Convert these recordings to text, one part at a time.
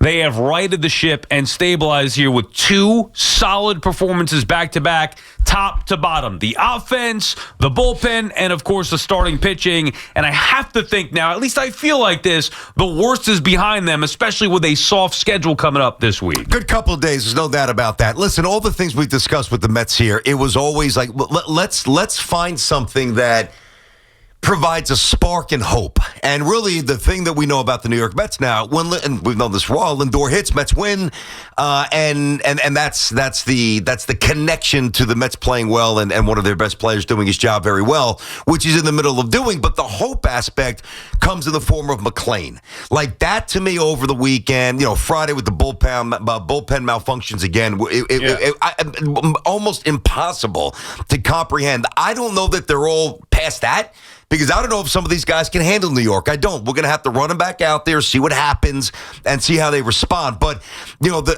they have righted the ship and stabilized here with 2 solid performances back-to-back, top to bottom. The offense, the bullpen, and, of course, the starting pitching. And I have to think now, at least I feel like this, the worst is behind them, especially with a soft schedule coming up this week. Good couple of days. There's no doubt about that. Listen, all the things we've discussed with the Mets here, it was always like, let's find something that provides a spark and hope. And really, the thing that we know about the New York Mets now, and we've known this for a while, Lindor hits, Mets win, and that's the connection to the Mets playing well and one of their best players doing his job very well, which he's in the middle of doing. But the hope aspect comes in the form of McClain. Like that to me over the weekend, Friday with the bullpen malfunctions again, almost impossible to comprehend. I don't know that they're all past that, because I don't know if some of these guys can handle New York. I don't. We're going to have to run them back out there, see what happens, and see how they respond. But,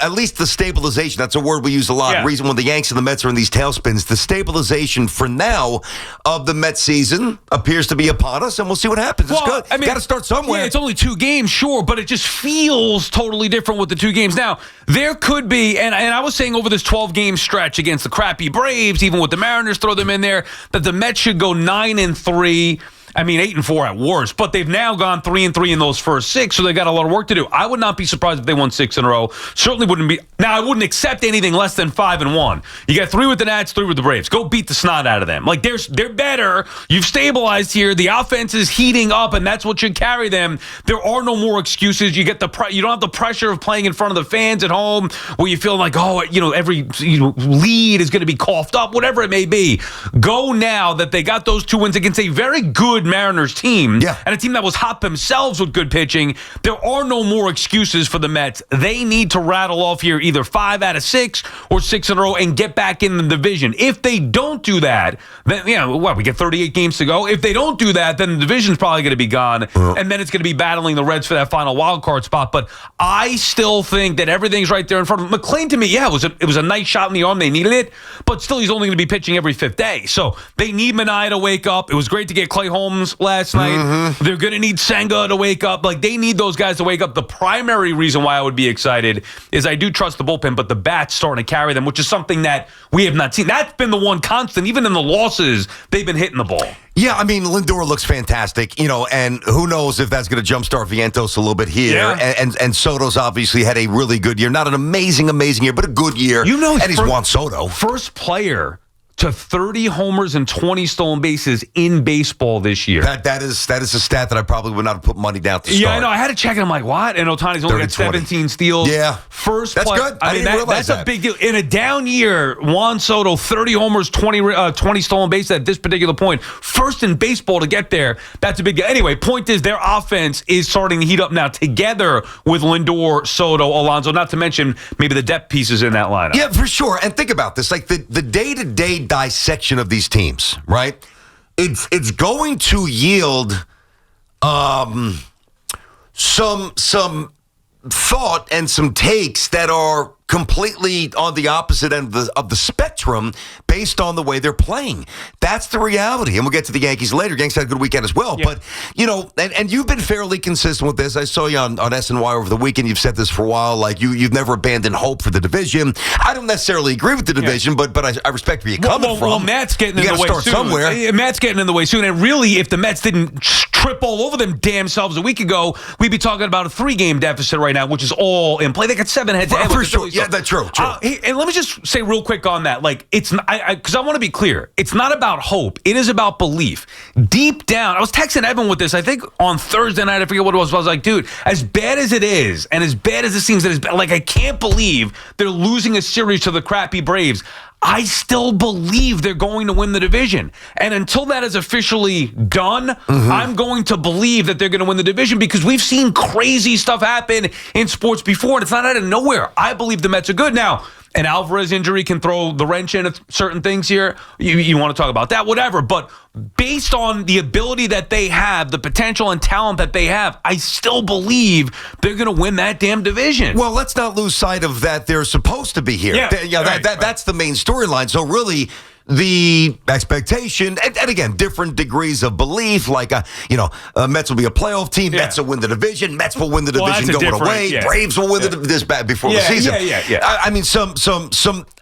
at least the stabilization, that's a word we use a lot. Yeah. Reason when the Yanks and the Mets are in these tailspins, the stabilization for now of the Mets season appears to be upon us, and we'll see what happens. It's good. Got to start somewhere. Yeah, it's only 2 games, sure, but it just feels totally different with the 2 games. Now, there could be, and I was saying over this 12-game stretch against the crappy Braves, even with the Mariners, throw them in there, that the Mets should go 9-3. 8-4 at worst, but they've now gone 3-3 in those first 6, so they got a lot of work to do. I would not be surprised if they won 6 in a row. Certainly wouldn't be. Now, I wouldn't accept anything less than 5-1. You got 3 with the Nats, 3 with the Braves. Go beat the snot out of them. Like they're better. You've stabilized here. The offense is heating up, and that's what should carry them. There are no more excuses. You get you don't have the pressure of playing in front of the fans at home, where you feel like every lead is going to be coughed up, whatever it may be. Go now that they got those 2 wins against a very good Mariners team, and a team that was hot themselves with good pitching. There are no more excuses for the Mets. They need to rattle off here either 5 out of 6 or 6 in a row and get back in the division. If they don't do that, then we get 38 games to go. If they don't do that, then the division's probably going to be gone, and then it's going to be battling the Reds for that final wild card spot. But I still think that everything's right there in front of them. McClain, to me, it was a nice shot in the arm. They needed it, but still, he's only going to be pitching every 5th day. So they need Manaea to wake up. It was great to get Clay Holmes last night. Mm-hmm. They're going to need Senga to wake up. Like, they need those guys to wake up. The primary reason why I would be excited is I do trust the bullpen, but the bat's starting to carry them, which is something that we have not seen. That's been the one constant. Even in the losses, they've been hitting the ball. Yeah, Lindor looks fantastic, and who knows if that's going to jumpstart Vientos a little bit here. Yeah. And Soto's obviously had a really good year. Not an amazing year, but a good year. And he's Juan Soto. First player to 30 homers and 20 stolen bases in baseball this year. That is a stat that I probably would not have put money down to start. Yeah, I know. I had to check it. I'm like, what? And Ohtani's only got 17 steals. Yeah. First That's play, good. I didn't realize that's a big deal. In a down year, Juan Soto, 30 homers, 20 stolen bases at this particular point. First in baseball to get there. That's a big deal. Anyway, point is their offense is starting to heat up now together with Lindor, Soto, Alonso, not to mention maybe the depth pieces in that lineup. Yeah, for sure. And think about this. Like the day-to-day dissection of these teams, right? It's going to yield some thought and some takes that are completely on the opposite end of the spectrum based on the way they're playing. That's the reality. And we'll get to the Yankees later. Yankees had a good weekend as well. Yeah. But, and you've been fairly consistent with this. I saw you on SNY over the weekend. You've said this for a while. Like, you've never abandoned hope for the division. I don't necessarily agree with the division, but I respect where you're coming from. Well, Matt's getting in the way start soon. Somewhere. Matt's getting in the way soon. And really, if the Mets didn't trip all over them damn selves a week ago, we'd be talking about a 3-game deficit right now, which is all in play. They got 7 head-to-head. For sure. Yeah, that's true. And let me just say real quick on that. Like, it's because I want to be clear. It's not about hope. It is about belief. Deep down, I was texting Evan with this, I think, on Thursday night. I forget what it was. But I was like, dude, as bad as it is, and as bad as it seems, I can't believe they're losing a series to the crappy Braves. I still believe they're going to win the division. And until that is officially done, I'm going to believe that they're going to win the division because we've seen crazy stuff happen in sports before, and it's not out of nowhere. I believe the Mets are good. Now, an Alvarez injury can throw the wrench in at certain things here. You want to talk about that, whatever. But based on the ability that they have, the potential and talent that they have, I still believe they're going to win that damn division. Well, let's not lose sight of that they're supposed to be here. Yeah, that's the main storyline. So really, the expectation, and again, different degrees of belief, like, Mets will be a playoff team, Mets will win the division, Mets will win the division going away, Braves will win this bad before the season. I mean,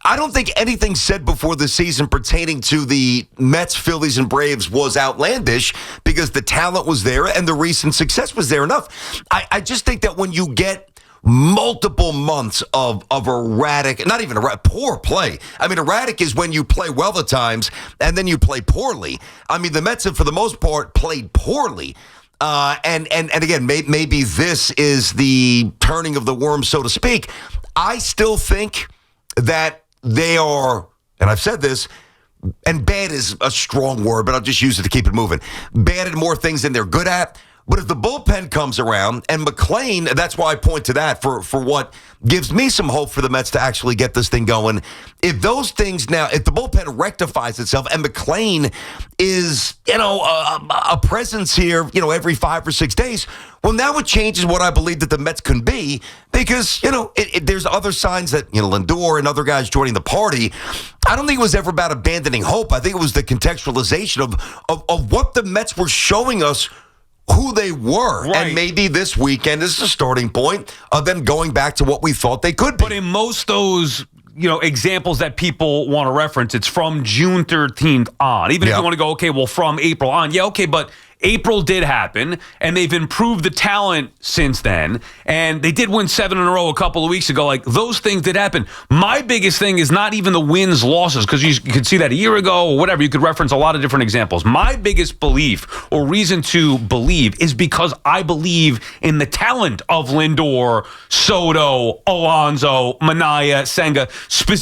I don't think anything said before the season pertaining to the Mets, Phillies, and Braves was outlandish because the talent was there and the recent success was there enough. I just think that when you get multiple months of erratic, not even erratic, poor play. I mean, erratic is when you play well at times and then you play poorly. I mean, the Mets have, for the most part, played poorly. And again, maybe this is the turning of the worm, so to speak. I still think that they are, and I've said this, and bad is a strong word, but I'll just use it to keep it moving. Bad at more things than they're good at. But if the bullpen comes around, and McLean, that's why I point to that for what gives me some hope for the Mets to actually get this thing going. If those things now, if the bullpen rectifies itself and McLean is, a presence here, every 5 or 6 days, well, now it changes what I believe that the Mets can be because, there's other signs that, Lindor and other guys joining the party. I don't think it was ever about abandoning hope. I think it was the contextualization of what the Mets were showing us who they were. Right. And maybe this weekend is the starting point of them going back to what we thought they could be. But in most those, examples that people want to reference, it's from June 13th on. Even if you want to go, okay, well, from April on. Yeah, okay, but April did happen, and they've improved the talent since then, and they did win 7 in a row a couple of weeks ago. Like, those things did happen. My biggest thing is not even the wins, losses, because you could see that a year ago or whatever. You could reference a lot of different examples. My biggest belief or reason to believe is because I believe in the talent of Lindor, Soto, Alonso, Minaya, Senga,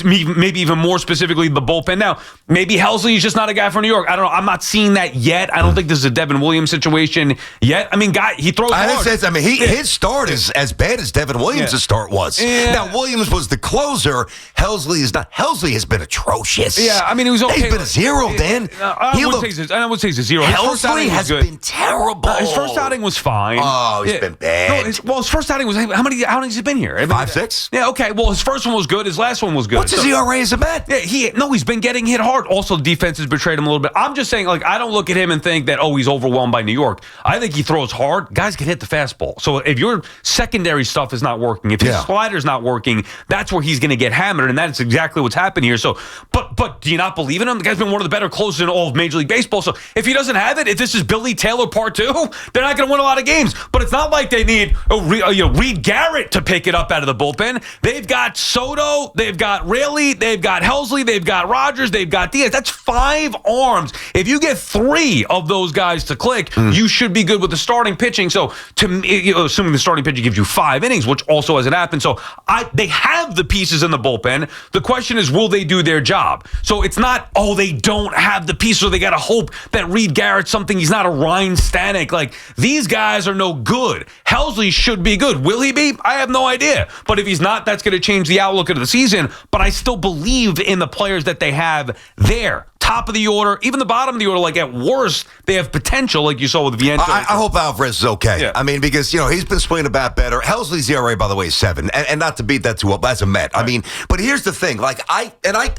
maybe even more specifically the bullpen. Now, maybe Helsley is just not a guy from New York. I don't know. I'm not seeing that yet. I don't think this is a Devin Williams situation yet. I mean, he throws hard. His start is as bad as Devin Williams' start was. Yeah. Now, Williams was the closer. Helsley is not. Helsley has been atrocious. Yeah, I mean, he was okay. He's been a zero, Dan. I would say he's a zero. Helsley has been terrible. His first outing was fine. Oh, he's been bad. His first outing was, how many outings has he been here? 5, 6? Yeah, okay. Well, his first one was good. His last one was good. What's his ERA as a Met? Yeah, he's been getting hit hard. Also, the defense has betrayed him a little bit. I'm just saying, I don't look at him and think that, he's overwhelmed by New York. I think he throws hard. Guys can hit the fastball. So if your secondary stuff is not working, if his slider's not working, that's where he's going to get hammered, and that's exactly what's happened here. So, but do you not believe in him? The guy's been one of the better closers in all of Major League Baseball. So if he doesn't have it, if this is Billy Taylor Part 2, they're not going to win a lot of games. But it's not like they need Reed Garrett to pick it up out of the bullpen. They've got Soto, they've got Raley, they've got Helsley, they've got Rogers, they've got Diaz. That's 5 arms. If you get 3 of those guys to click, you should be good with the starting pitching. So, to me, assuming the starting pitching gives you 5 innings, which also hasn't happened. So, they have the pieces in the bullpen. The question is, will they do their job? So, it's not, they don't have the pieces, so they got to hope that Reed Garrett's something. He's not a Ryan Stanek. Like, these guys are no good. Helsley should be good. Will he be? I have no idea. But if he's not, that's going to change the outlook of the season. But I still believe in the players that they have there. Top of the order, even the bottom of the order, like at worst, they have potential, like you saw with Vienna. I hope Alvarez is okay. Yeah. I mean, because, he's been swinging a bat better. Helsley's ERA, by the way, is 7. And not to beat that too up, as a Met. Right. I mean, but here's the thing. I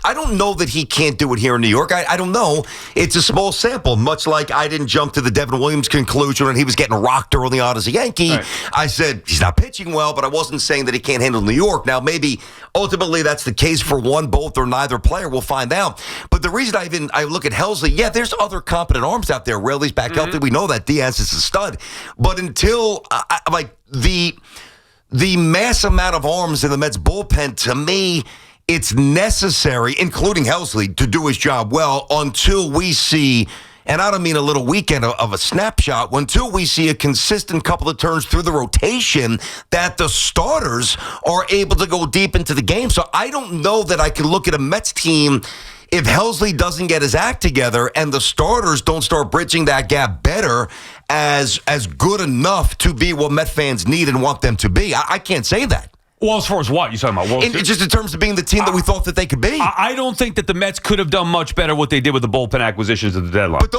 don't know that he can't do it here in New York. I don't know. It's a small sample, much like I didn't jump to the Devin Williams conclusion when he was getting rocked early on as a Yankee. Right. I said, he's not pitching well, but I wasn't saying that he can't handle New York. Now, maybe ultimately that's the case for one, both, or neither player. We'll find out. But the reason I look at Helsley, there's other competent arms out there. Raley's back healthy. We know that. Diaz is a stud. But until, the mass amount of arms in the Mets bullpen, to me, it's necessary, including Helsley, to do his job well until we see, and I don't mean a little weekend of a snapshot, until we see a consistent couple of turns through the rotation that the starters are able to go deep into the game. So I don't know that I can look at a Mets team if Helsley doesn't get his act together and the starters don't start bridging that gap better as good enough to be what Met fans need and want them to be. I can't say that. Well, as far as what? You talking about World Series? Just in terms of being the team that we thought that they could be. I don't think that the Mets could have done much better what they did with the bullpen acquisitions at the deadline. But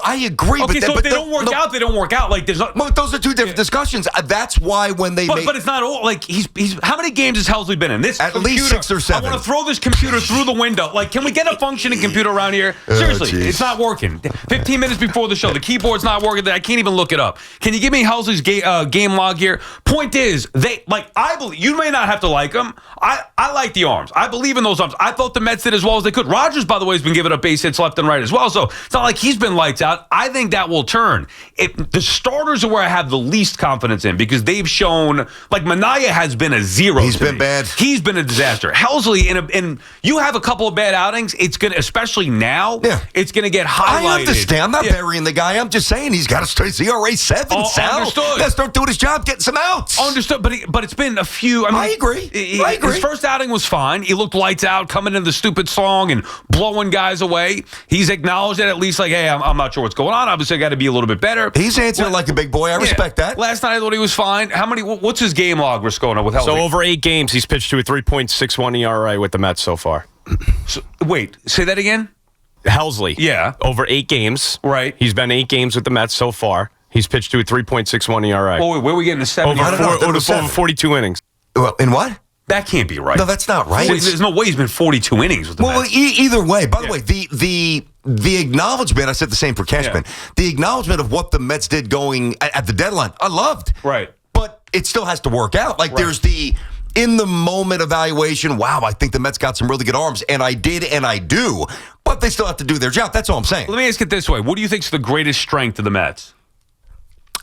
I agree. Okay, so if they don't work out, they don't work out. Like, there's not. But those are two different discussions. That's why when they But it's not all. Like, he's how many games has Helsley been in? This at computer, least 6 or 7. I want to throw this computer through the window. Like, can we get a functioning computer around here? Seriously, it's not working. 15 minutes before the show, the keyboard's not working. I can't even look it up. Can you give me Helsley's game log here? Point is, I believe you may not have to like them. I like the arms. I believe in those arms. I thought the Mets did as well as they could. Rogers, by the way, has been giving up base hits left and right as well. So it's not like he's been lights out. I think that will turn. The starters are where I have the least confidence in because they've shown, like Minaya has been a 0. He's been bad. He's been a disaster. Helsley, and you have a couple of bad outings. It's gonna, especially now. Yeah. It's gonna get highlighted. I understand. I'm not burying the guy. I'm just saying he's got to start ERA 7. Sal. Understood. Got to start doing his job, getting some outs. Understood. But it's been a few. I agree. His first outing was fine. He looked lights out, coming into the stupid song and blowing guys away. He's acknowledged it at least. Like, hey, I'm not sure what's going on. Obviously, I got to be a little bit better. He's answering like a big boy. I respect that. Last night I thought he was fine. What's his game log we're going on with Helsley? So over 8 games, he's pitched to a 3.61 ERA with the Mets so far. So, wait, say that again? Helsley. Yeah. Over 8 games. Right. He's been 8 games with the Mets so far. He's pitched to a 3.61 ERA. Oh, wait, where are we getting the 7? Over 42 innings. In what? That can't be right. No, that's not right. There's no way he's been 42 innings with the Mets. Either way. By the way, the acknowledgement, I said the same for Cashman, the acknowledgement of what the Mets did going at the deadline, I loved. Right. But it still has to work out. Like, there's the in-the-moment evaluation, wow, I think the Mets got some really good arms, and I did and I do, but they still have to do their job. That's all I'm saying. Let me ask it this way. What do you think is the greatest strength of the Mets?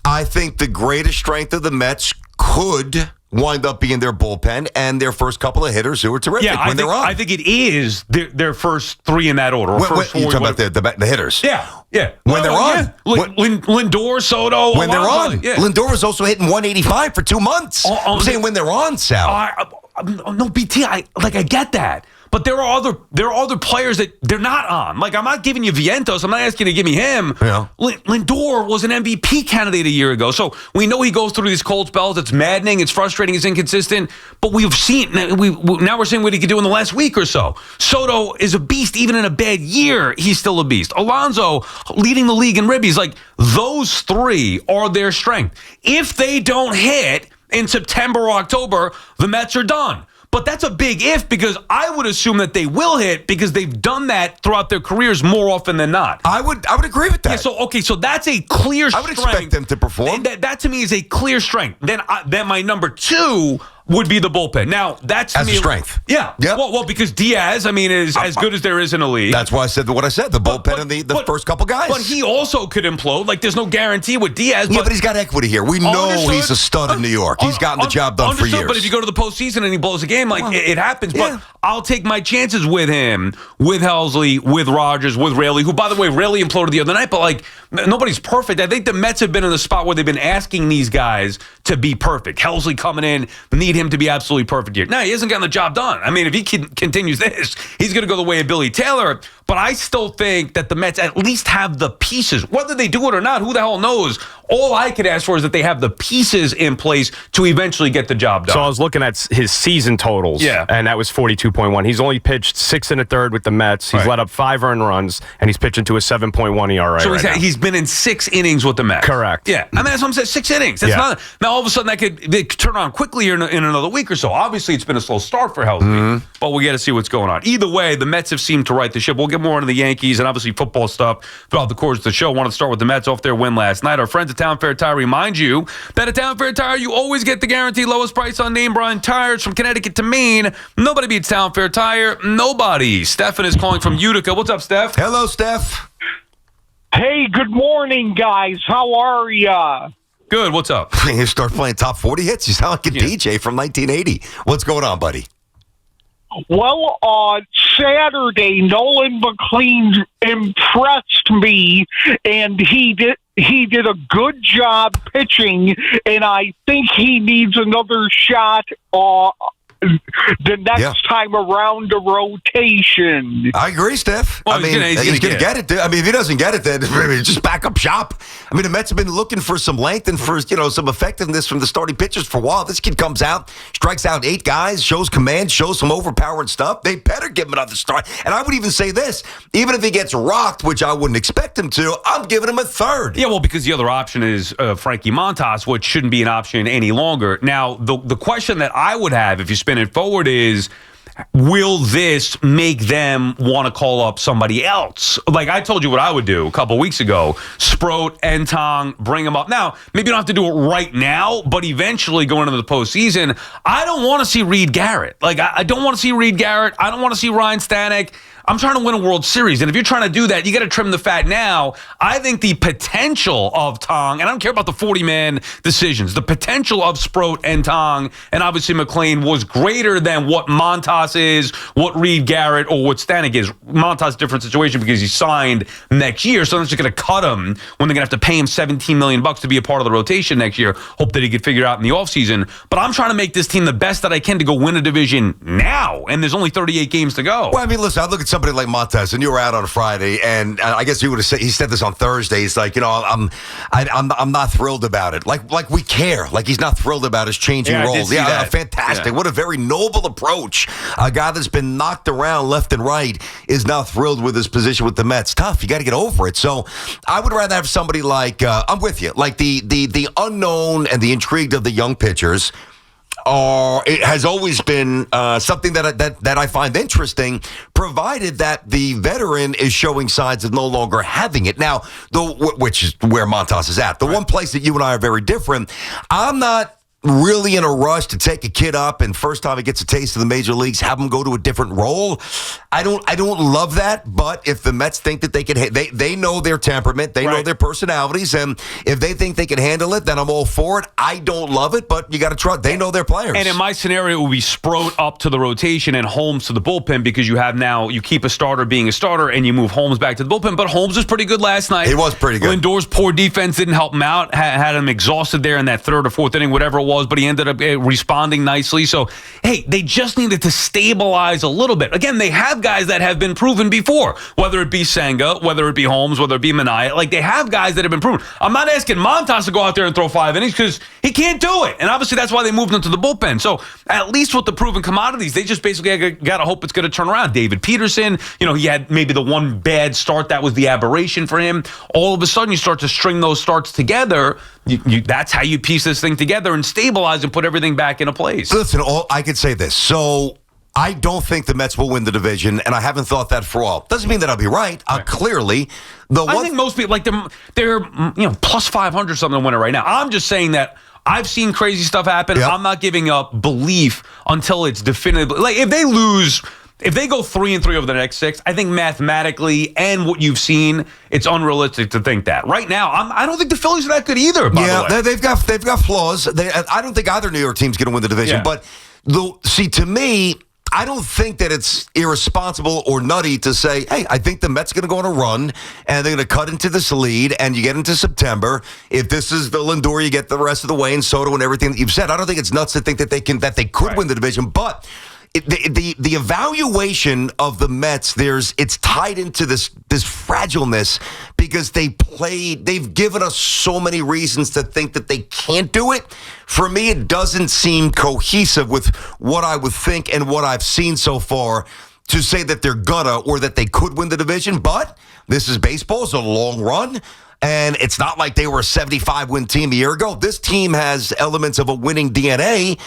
I think the greatest strength of the Mets could wind up being their bullpen and their first couple of hitters who are terrific when they're on. I think it is their first 3 in that order. You talking about the hitters? Yeah. When they're on. Lindor, Soto. When they're on. Yeah. Lindor was also hitting 185 for 2 months. I'm saying when they're on, Sal. No, BT, I get that. But there are other players that they're not on. Like, I'm not giving you Vientos. I'm not asking you to give me him. Yeah. Lindor was an MVP candidate a year ago. So we know he goes through these cold spells. It's maddening. It's frustrating. It's inconsistent. But we've seen, now we're seeing what he could do in the last week or so. Soto is a beast. Even in a bad year, he's still a beast. Alonso leading the league in ribbies. Like, those 3 are their strength. If they don't hit in September or October, the Mets are done. But that's a big if, because I would assume that they will hit because they've done that throughout their careers more often than not. I would agree with that. Yeah, so that's a clear strength. I would expect them to perform. That to me is a clear strength. Then my number 2 would be the bullpen. Now, that's as a strength. Yeah. Yep. Well, because Diaz, is as good as there is in the league. That's why I said what I said, the bullpen and the first couple guys. But he also could implode. Like, there's no guarantee with Diaz. But he's got equity here. We know he's a stud in New York. He's gotten the job done for years. But if you go to the postseason and he blows a game, it happens. Yeah. But I'll take my chances with him, with Helsley, with Rogers, with Raley, who, by the way, Raley imploded the other night. But, nobody's perfect. I think the Mets have been in the spot where they've been asking these guys to be perfect. Helsley coming in, need him to be absolutely perfect here. Now, he hasn't gotten the job done. If he continues this, he's going to go the way of Billy Taylor. But I still think that the Mets at least have the pieces. Whether they do it or not, who the hell knows? All I could ask for is that they have the pieces in place to eventually get the job done. So I was looking at his season totals, and that was 42.1. He's only pitched 6 1/3 with the Mets. He's let up 5 earned runs, and he's pitching to a 7.1 ERA. So he's been in 6 innings with the Mets. Correct. Yeah, that's what I'm saying. 6 innings. That's not. Now all of a sudden they could turn on quickly in another week or so. Obviously, it's been a slow start for Helsley, but we got to see what's going on. Either way, the Mets have seemed to right the ship. We'll get more into the Yankees and obviously football stuff throughout the course of the show. Wanted to start with the Mets off their win last night. Our friends at Town Fair Tire remind you that at Town Fair Tire, you always get the guaranteed lowest price on name brand tires from Connecticut to Maine. Nobody beats Town Fair Tire. Nobody. Stefan is calling from Utica. What's up, Steph? Hello, Steph. Hey, good morning, guys. How are ya? Good. What's up? You start playing top 40 hits. You sound like a DJ from 1980. What's going on, buddy? Well, on Saturday, Nolan McLean impressed me, and he did a good job pitching, and I think he needs another shot the next time around the rotation. I agree, Steph. Well, I mean, he's going to get it. I mean, if he doesn't get it, then just back up shop. I mean, the Mets have been looking for some length and for some effectiveness from the starting pitchers for a while. This kid comes out, strikes out 8 guys, shows command, shows some overpowering stuff. They better give him another start. And I would even say this, even if he gets rocked, which I wouldn't expect him to, I'm giving him a third. Yeah, well, because the other option is Frankie Montas, which shouldn't be an option any longer. Now, the question that I would have if you spin it forward is, will this make them want to call up somebody else? Like I told you what I would do a couple weeks ago. Sproat, Entong, bring them up. Now, maybe you don't have to do it right now, but eventually going into the postseason, I don't want to see Reed Garrett. Like, I don't want to see Reed Garrett. I don't want to see Ryan Stanek. I'm trying to win a World Series, and if you're trying to do that, you got to trim the fat now. I think the potential of Tong, and I don't care about the 40-man decisions, the potential of Sproat and Tong, and obviously McLean was greater than what Montas is, what Reed Garrett, or what Stanek is. Montas, different situation because he signed next year, so they're just going to cut him when they're going to have to pay him $17 million to be a part of the rotation next year. Hope that he could figure it out in the offseason. But I'm trying to make this team the best that I can to go win a division now, and there's only 38 games to go. Well, I mean, listen, I look at somebody like Montas, and you were out on Friday, and I guess he would have said, he said this on Thursday. He's like, I'm not thrilled about it. Like we care. Like he's not thrilled about his changing roles. Yeah, fantastic. Yeah. What a very noble approach. A guy that's been knocked around left and right is now thrilled with his position with the Mets. Tough. You got to get over it. So I would rather have somebody like I'm with you. Like the unknown and the intrigue of the young pitchers. It has always been something that I find interesting, provided that the veteran is showing signs of no longer having it. Now, which is where Montas is at. The one place that you and I are very different, I'm not really in a rush to take a kid up and first time he gets a taste of the major leagues, have him go to a different role. I don't love that, but if the Mets think that they can, they know their temperament, they know their personalities, and if they think they can handle it, then I'm all for it. I don't love it, but you got to trust. They know their players. And in my scenario, it would be Sproat up to the rotation and Holmes to the bullpen because you keep a starter being a starter and you move Holmes back to the bullpen. But Holmes was pretty good last night. He was pretty good. Lindor's poor defense didn't help him out, had him exhausted there in that third or fourth inning, whatever it was, but he ended up responding nicely. So, hey, they just needed to stabilize a little bit. Again, they have guys that have been proven before, whether it be Senga, whether it be Holmes, whether it be Minaya. Like, they have guys that have been proven. I'm not asking Montas to go out there and throw 5 innings because he can't do it. And obviously, that's why they moved him to the bullpen. So, at least with the proven commodities, they just basically got to hope it's going to turn around. David Peterson, he had maybe the one bad start that was the aberration for him. All of a sudden, you start to string those starts together. That's how you piece this thing together and stabilize and put everything back into place. Listen, I could say this. So I don't think the Mets will win the division, and I haven't thought that for all. Doesn't mean that I'll be right. Clearly, I think most people they're plus 500 something to win it right now. I'm just saying that I've seen crazy stuff happen. Yep. I'm not giving up belief until it's definitive. Like if they lose. If they go 3-3 over the next 6, I think mathematically and what you've seen, it's unrealistic to think that. Right now, I don't think the Phillies are that good either. By the way. they've got flaws. I don't think either New York team's going to win the division. Yeah. But to me, I don't think that it's irresponsible or nutty to say, hey, I think the Mets are going to go on a run and they're going to cut into this lead and you get into September. If this is the Lindor, you get the rest of the way and Soto and everything that you've said. I don't think it's nuts to think that they could win the division, but. The evaluation of the Mets, it's tied into this fragileness because they've given us so many reasons to think that they can't do it. For me, it doesn't seem cohesive with what I would think and what I've seen so far to say that they're gonna or that they could win the division. But this is baseball. It's a long run. And it's not like they were a 75-win team a year ago. This team has elements of a winning DNA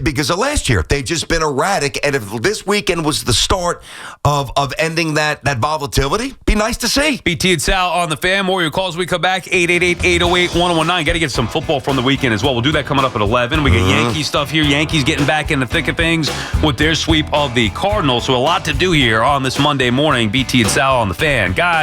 because of last year. They've just been erratic. And if this weekend was the start of ending that volatility, be nice to see. BT and Sal on the Fan. More your calls when we come back. 888-808-1019. Got to get some football from the weekend as well. We'll do that coming up at 11. We got Yankee stuff here. Yankees getting back in the thick of things with their sweep of the Cardinals. So a lot to do here on this Monday morning. BT and Sal on the Fan. Guys.